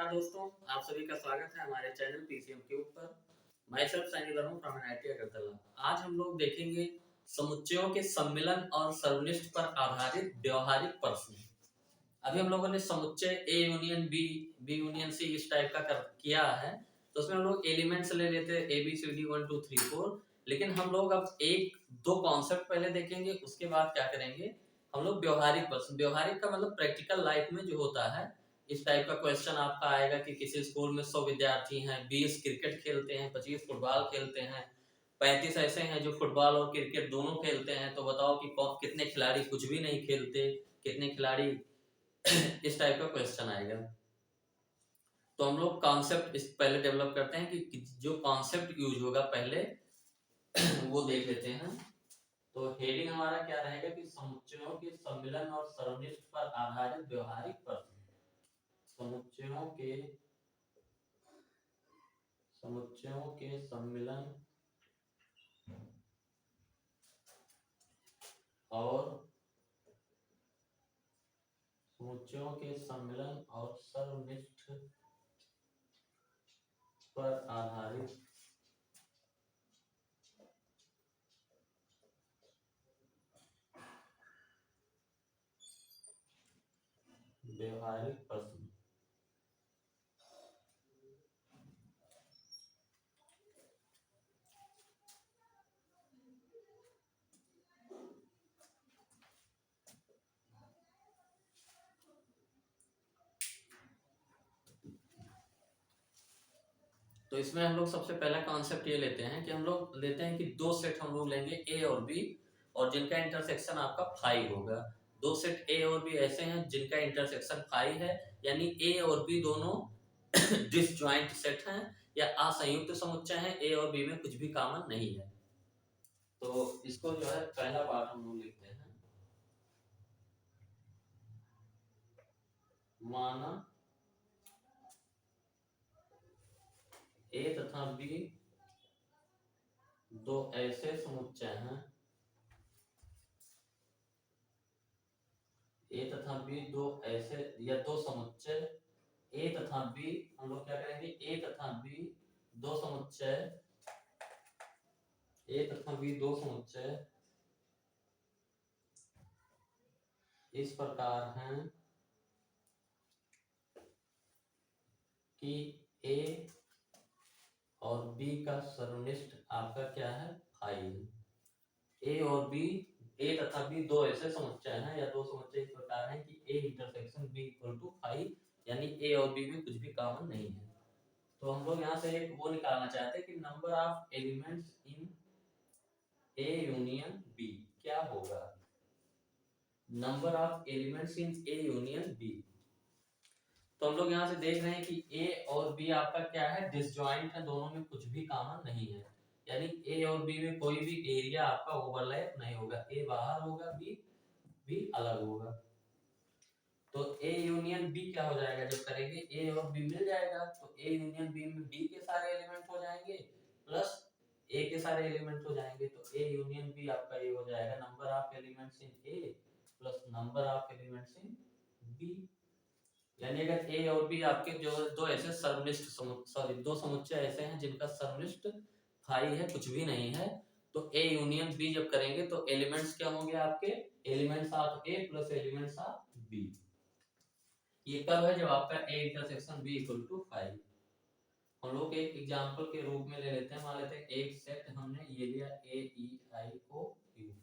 नमस्कार दोस्तों, आप सभी का स्वागत है हमारे चैनल पीसीएम के ऊपर। मैं सब सैनी वर्मा फ्रॉम एनआईटी अगरतला। आज हम लोग देखेंगे समुच्चयों के सम्मिलन और सर्वनिष्ठ पर आधारित व्यवहारिक प्रश्न। अभी हम लोगों ने समुच्चय A union B, B union C इस टाइप का किया है, तो उसमें हम लोग एलिमेंट्स ले लेते हैं ए बी सी डी 1 2 3 4। लेकिन हम लोग अब एक दो कॉन्सेप्ट पहले देखेंगे, उसके बाद क्या करेंगे हम लोग व्यवहारिक प्रश्न। व्यवहारिक का मतलब प्रैक्टिकल लाइफ में जो होता है, इस टाइप का क्वेश्चन आपका आएगा कि किसी स्कूल में 100 विद्यार्थी हैं, 20 क्रिकेट खेलते हैं, 25 फुटबॉल खेलते हैं, 35 ऐसे हैं जो फुटबॉल और क्रिकेट दोनों खेलते हैं, तो बताओ कि कितने खिलाड़ी कुछ भी नहीं खेलते, कितने खिलाड़ी इस टाइप का क्वेश्चन आएगा। तो हम लोग कॉन्सेप्ट इस पहले डेवलप करते हैं कि जो कॉन्सेप्ट यूज होगा पहले वो देख लेते हैं। तो हेडिंग हमारा क्या रहेगा कि समुच्चयों के सम्मिलन और सर्वनिष्ठ पर आधारित व्यवहारिक प्रश्न। समुच्चयों के सम्मिलन और सर्वनिष्ठ पर आधारित व्यवहारिक प्रश्न। तो इसमें हम लोग सबसे पहला कॉन्सेप्ट ये लेते हैं कि हम लोग लेते हैं कि दो सेट हम लोग लेंगे ए और बी, और जिनका इंटरसेक्शन आपका फाई होगा। दो सेट ए और बी ऐसे हैं जिनका इंटरसेक्शन फाई है, यानी ए और बी दोनों डिसजॉइंट सेट हैं या असंयुक्त समुच्चय हैं, ए और बी में कुछ भी कॉमन नहीं है। तो इसको जो है पहला पार्ट हम लोग लिखते हैं, माना ए तथा बी दो ऐसे समुच्चय हैं, ए तथा बी दो ऐसे या दो समुच्चय, ए तथा बी हम लोग क्या करेंगे, ए तथा बी दो समुच्चय, ए तथा बी दो समुच्चय इस प्रकार हैं कि ए और बी का सर्वनिष्ठ आपका क्या है, फाई। ए और बी, ए तथा बी दो ऐसे समुच्चय हैं या दो समुच्चय इस प्रकार हैं कि A intersection B equal to phi, यानी ए और बी में कुछ भी कॉमन नहीं है। तो हम लोग यहाँ से एक वो निकालना चाहते हैं कि number of elements in A union B क्या होगा, number of elements in A union B. तो हम लोग यहाँ से देख रहे हैं कि ए और बी आपका क्या है, डिसजॉइंट है, दोनों में कुछ भी कॉमन नहीं है, यानी ए और बी में कोई भी एरिया आपका ओवरलैप नहीं होगा, ए बाहर होगा, बी अलग होगा। तो ए यूनियन बी क्या हो जाएगा, जब करेंगे ए और बी मिल जाएगा, तो ए यूनियन बी में बी के सारे एलिमेंट हो जाएंगे प्लस ए के सारे एलिमेंट हो जाएंगे, तो ए यूनियन बी आपका ये हो जाएगा number of elements in A plus number of elements in B. यानी अगर ए और बी आपके जो दो ऐसे सर्वनिष्ठ दो समुच्चय ऐसे हैं जिनका सर्वनिष्ठ फाई है, कुछ भी नहीं है, तो ए यूनियन बी जब करेंगे तो एलिमेंट्स क्या होंगे आपके, elements of A plus elements of B. ये कब है, जब आपका A intersection B equal to 5। हम लोग एक एग्जांपल के रूप में ले लेते हैं, मान लेते हैं एक सेट हमने ये लिया ए ई आई ओ यू,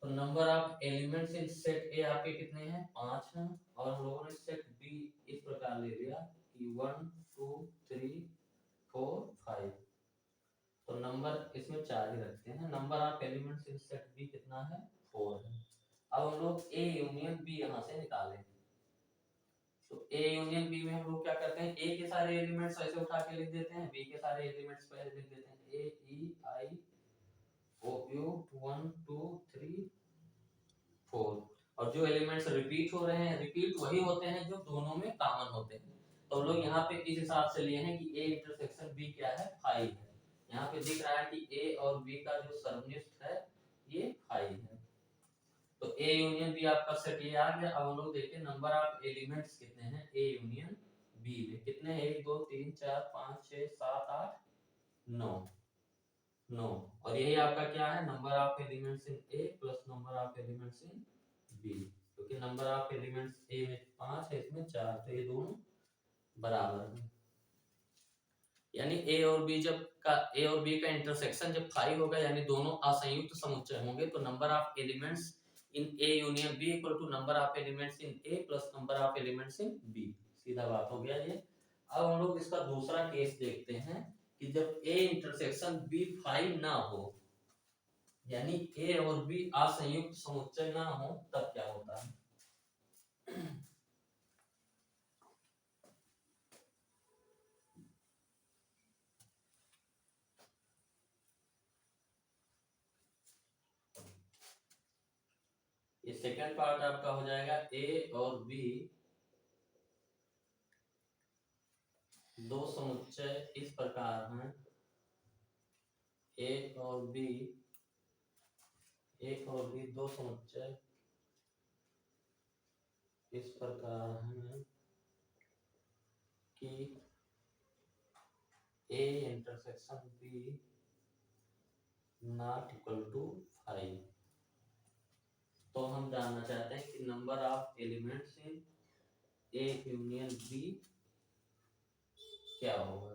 तो number of elements in set ए आपके कितने हैं, 5 हैं, और हम लोगों ने सेट बी इस प्रकार ले लिया कि 1 2 3 4 5, तो नंबर इसमें 4 ही रखते हैं, number of elements in set B कितना है, 4 है। अब हम लोग ए यूनियन बी यहां से निकालें, तो ए यूनियन बी में हम लोग क्या करते हैं, ए के सारे एलिमेंट्स ऐसे उठा के लिख देते हैं, बी के सारे एलिमेंट्स पहले लिख देते हैं, ए ई आई ओ यू 1 2 3 4, और जो एलिमेंट्स रिपीट हो रहे हैं, रिपीट वही होते हैं जो दोनों में कॉमन होते हैं। तो हम लोग यहाँ पे इस हिसाब से लिए हैं कि ए इंटरसेक्शन बी क्या है, 5 है। यहाँ पे दिख रहा है कि ए और बी का जो सर्वनिष्ठ है ये 5 है, तो ए यूनियन बी आपका सेट ये आ गया। अब हम लोग देखते हैं नंबर ऑफ एलिमेंट्स कितने हैं ए यूनियन बी हैं कितने, 1 2 3 4 5 6 7 8 9 9। और यही आपका क्या है, number of elements in A plus number of elements in B, क्योंकि नंबर ऑफ एलिमेंट्स ए में 5 है, इसमें 4, तो ये दोनों बराबर है। यानी ए और बी ए और बी का इंटरसेक्शन जब 5 होगा, यानी दोनों असंयुक्त समुच्चय होंगे, तो number of elements in A union B equal to number of elements in A plus number of elements in B. सीधा बात हो गया ये। अब हम लोग इसका दूसरा केस देखते हैं कि जब ए इंटरसेक्शन बी 5 ना हो, यानी ए और बी असंयुक्त समुच्चय ना हो, तब क्या होता है। ये सेकंड पार्ट आपका हो जाएगा, ए और बी दो समुच्चय इस प्रकार हैं, ए और बी दो समुच्चय इस प्रकार हैं कि A intersection B not equal to 5। तो हम जानना चाहते हैं कि number of elements in A union B क्या होगा।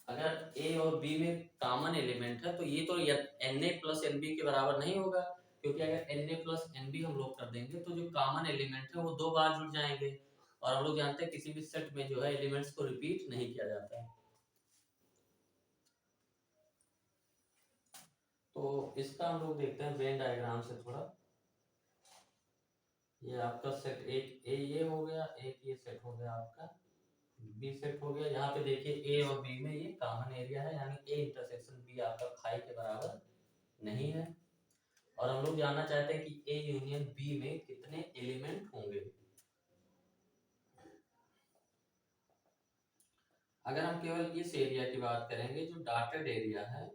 अगर ए और बी में कॉमन एलिमेंट है तो ये तो n A plus n B के बराबर नहीं होगा, क्योंकि अगर n A plus n B हम लोग कर देंगे तो जो कॉमन एलिमेंट है वो 2 बार जुड़ जाएंगे, और हम लोग जानते हैं किसी भी सेट में जो है एलिमेंट्स को रिपीट नहीं किया जाता है। तो इसका हम लोग देखते हैं वेन डायग्राम से थोड़ा। ये आपका सेट एक ए ये हो गया, एक ये सेट हो गया आपका बी सेट हो गया। यहाँ पे देखिए ए और बी में ये कॉमन एरिया है, यानी ए इंटरसेक्शन बी आपका 5 के बराबर नहीं है। और हम लोग जानना चाहते हैं कि ए यूनियन बी में कितने एलिमेंट होंगे। अगर हम केवल इस एरिया की बात करेंगे, जो डॉटेड एरिया है,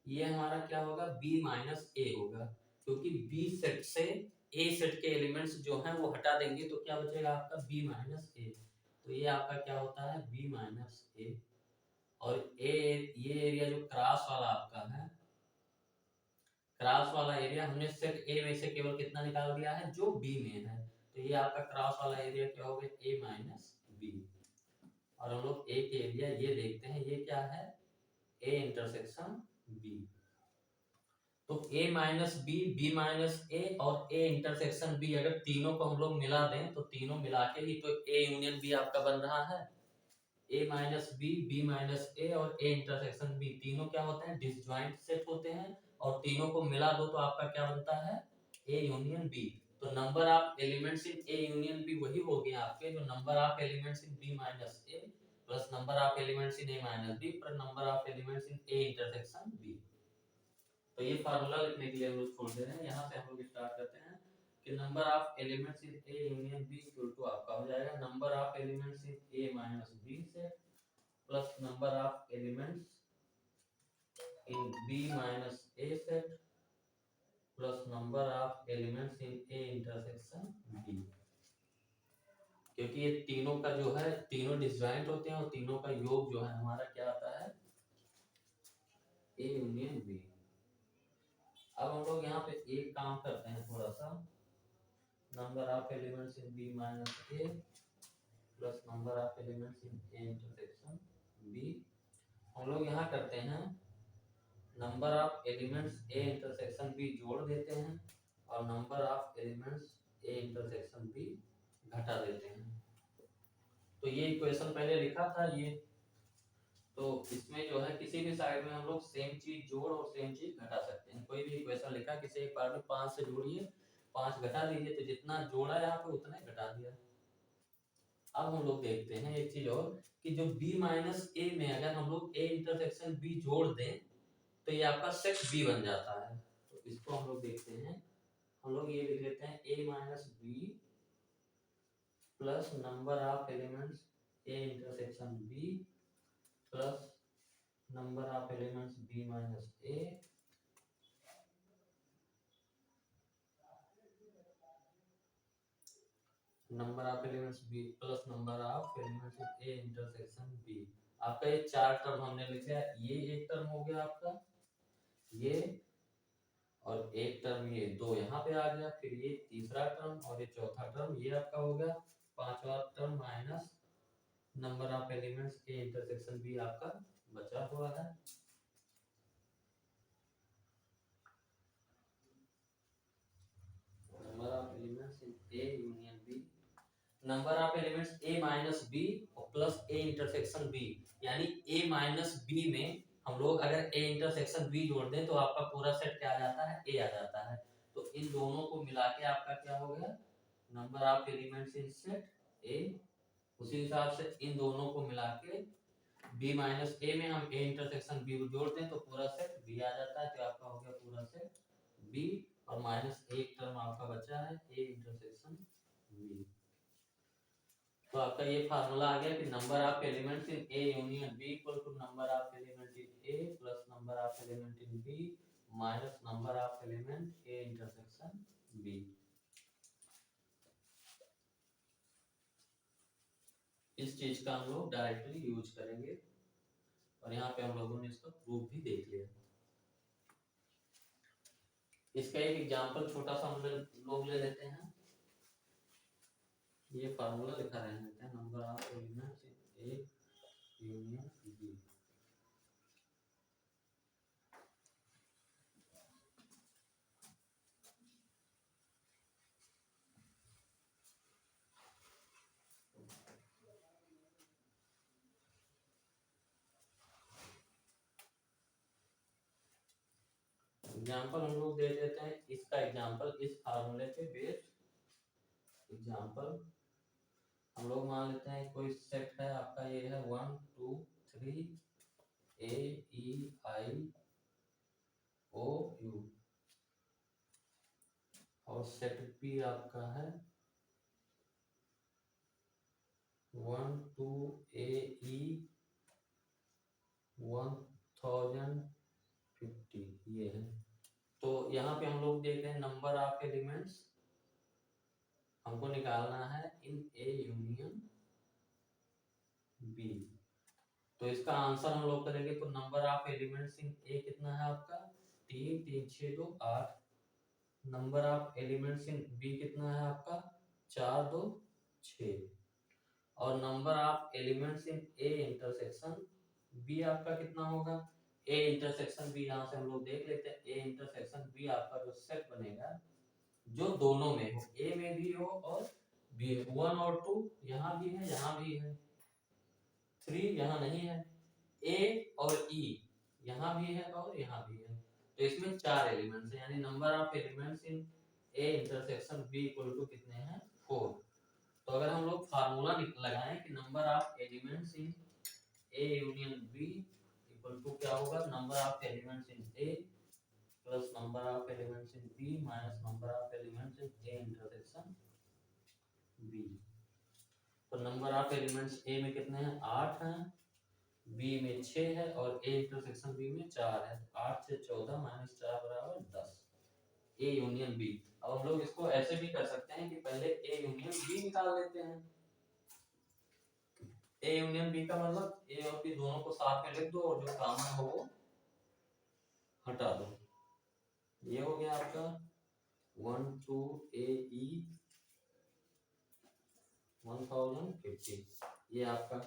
ये हमारा क्या होगा, बी माइनस ए होगा, क्योंकि बी सेट से ए सेट के एलिमेंट्स जो हैं वो हटा देंगे तो क्या बचेगा आपका बी माइनस ए। तो ये आपका क्या होता है, बी माइनस ए। और ए ये एरिया जो क्रॉस वाला आपका है, क्रॉस वाला एरिया हमने सेट ए में से केवल कितना निकाल दिया है, जो बी में है, तो ये आपका क्रॉस वाला एरिया क्या हो गया, ए माइनस बी। और हम लोग ए के एरिया ये देखते हैं, ये क्या है, ए इंटरसेक्शन बी। तो a माइनस बी माइनस ए और a इंटरसेक्शन बी, अगर तीनों को हम लोग मिला दें तो तीनों मिला के ही तो a यूनियन बी आपका बन रहा है। a माइनस बी माइनस ए और a इंटरसेक्शन बी तीनों क्या होते हैं, डिसजॉइंट सेट होते हैं, और तीनों को मिला दो तो आपका क्या बनता है, a यूनियन बी। तो number of elements in a union B वही हो गए आपके, जो नंबर ऑफ एलिमेंट्स इन b minus A plus number of elements in a minus B पर number of elements in a intersection B. तो ये फार्मूला लिखने के लिए हम लोग छोड़ दे रहे हैं। यहाँ से हम लोग स्टार्ट करते हैं कि number of elements in A union B equal to आपका हो जाएगा number of elements in A minus B से plus number of elements in B minus A set plus number of elements in A intersection B. क्योंकि ये तीनों का जो है, तीनों डिसजॉइंट होते हैं और तीनों का योग जो है हमारा क्या आता है, ए यूनियन बी। अब हम लोग यहाँ पे एक काम करते हैं थोड़ा सा, number of elements in B minus A plus number of elements in A intersection B. हम लोग यहाँ करते हैं number of elements A intersection B जोड़ देते हैं और number of elements A intersection B घटा देते हैं। तो ये इक्वेशन पहले लिखा था ये, तो इसमें जो है किसी भी साइड में हम लोग सेम चीज जोड़ और सेम चीज घटा सकते हैं। कोई भी इक्वेशन लिखा, किसी एक पार्ट में 5 से जोड़िए, 5 घटा दीजिए, तो जितना जोड़ा यहाँ पे उतना ही घटा दिया। अब हम लोग देखते हैं एक चीज और, कि जो b माइनस ए में अगर हम लोग a इंटरसेक्शन b जोड़ दें तो ये आपका सेट b बन जाता है। तो इसको हम लोग देखते हैं, हम लोग ये लिख लेते हैं a minus B plus number of elements a intersection b plus number of elements b minus a number of elements B plus number of elements in A intersection B. आपका ये चार टर्म हमने लिखा है, ये एक टर्म हो गया आपका, ये और एक टर्म ये दो यहाँ पे आ गया, फिर ये तीसरा टर्म और ये चौथा टर्म, ये आपका हो गया पांचवा term minus number of elements A intersection B आपका बचा हुआ है। Number of elements in A union B, number of elements A minus B और प्लस ए इंटरसेक्शन बी, यानी ए माइनस बी में हम लोग अगर ए इंटरसेक्शन बी जोड़ दें तो आपका पूरा सेट क्या आ जाता है, ए आ जाता है। तो इन दोनों को मिला के आपका क्या हो गया, number of elements in set ए। उसी हिसाब से इन दोनों को मिला के बी माइनस ए में हम ए इंटरसेक्शन बी को जोड़ दें तो पूरा सेट बी आ जाता है। तो आपका हो गया पूरा सेट बी और माइनस एक टर्म आपका बचा है ए इंटरसेक्शन बी। तो आपका ये फार्मूला आ गया कि number of elements in A union B equal to number of element in A plus number of element in B minus number of element A intersection B. इस चीज का हम लोग डायरेक्टली यूज करेंगे और यहाँ पे हम लोगों ने इसका प्रूफ भी देख लिया। इसका एक एग्जांपल छोटा सा हम लोग ले लेते हैं। ये फार्मूला लिखा रहता है number of elements in A union B. Example हम लोग दे देते हैं, इसका एग्जांपल इस फार्मूले पे बेस्ड एग्जांपल हम लोग मान लेते हैं कोई सेट है आपका, ये है 1 2 3 ए ई आई ओ यू और सेट बी आपका है 1 2 ए ई 1050 ये है। तो यहाँ पे हम लोग देख रहे हैं नंबर ऑफ एलिमेंट्स हमको निकालना है इन ए यूनियन बी। तो इसका आंसर हम लोग करेंगे तो number of elements in A कितना है आपका 3 3 6 2 8। Number of elements in B कितना है आपका 4 2 6 और number of elements in A intersection B आपका कितना होगा, ए इंटरसेक्शन बी यहाँ से हम लोग देख लेते हैं। ए इंटरसेक्शन बी आपका जो सेट बनेगा जो दोनों में हो, ए में भी हो और बी 1 और 2 यहाँ भी है यहाँ भी है, 3 यहाँ नहीं है, ए और ई यहाँ भी है और यहाँ भी है। तो इसमें 4 एलिमेंट्स हैं, यानी number of elements in A intersection B equal to कितने हैं 4। तो अगर हम लोग फार्मूला लगाएं कि number of elements in A union B equal to क्या होगा, number of elements in A plus number of elements in B minus number of elements in A intersection B. तो नंबर ऑफ एलिमेंट्स ए में कितने हैं 8 हैं, B में 6 है और ए इंटरसेक्शन बी में 4 है। 8 से 14 माइनस 4 बराबर 10 ए यूनियन बी। अब हम लोग इसको ऐसे भी कर सकते हैं कि पहले ए यूनियन बी निकाल लेते हैं। ए यूनियन बी का मतलब ए और बी दोनों को साथ में लिख दो और जो कॉमन हो वो हटा दो। ये हो गया आपका 1 2 ए ई 1050। ये आपका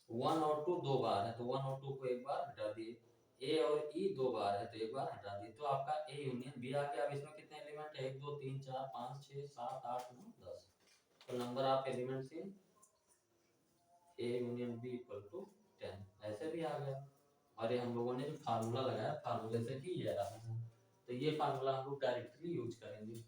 1 और 2 दो बार है तो 1 और 2 को एक बार हटा दिए, ए और ई दो बार है तो एक बार हटा दिए। तो आपका ए यूनियन बी आ गया। अब इसमें कितने एलिमेंट है 1 2 3 4 5 6 7 8 9 10। तो number of elements in A union B equal to 10 ऐसे भी आ गया। और ये हम लोगों ने जो फार्मूला लगाया फार्मूले से ही ये रहा है। तो ये फार्मूला हम लोग डायरेक्टली यूज करेंगे।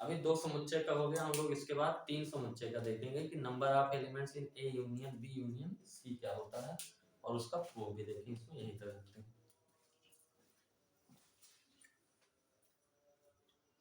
अभी 2 समुच्चय का हो गया, हम लोग इसके बाद 3 समुच्चय का देखेंगे कि number of elements in A union B union C क्या होता है और उसका प्रूफ भी देखेंगे। इसमें यही कर सकते हैं।